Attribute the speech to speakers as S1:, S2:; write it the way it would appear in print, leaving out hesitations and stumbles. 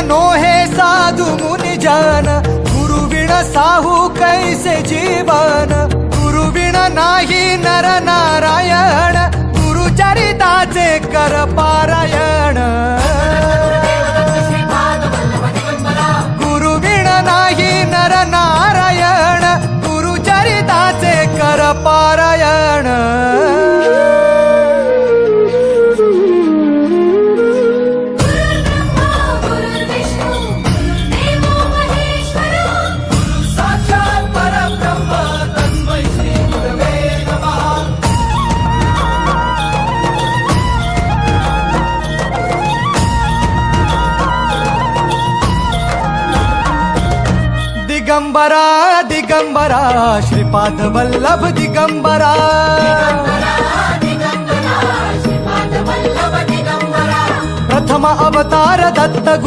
S1: No हे साधु मुनि जन, गुरुविण साहू कैसे जीवन, गुरुविण नाही नर नारायण, गुरुचरिताचे कर पारायण. गुरुविण नाही नर नारायण, गुरुचरिताचे कर पारायण. दिगंबरा दिगंबरा श्रीपाद वल्लभ दिगंबरा, प्रथम अवतार दत्त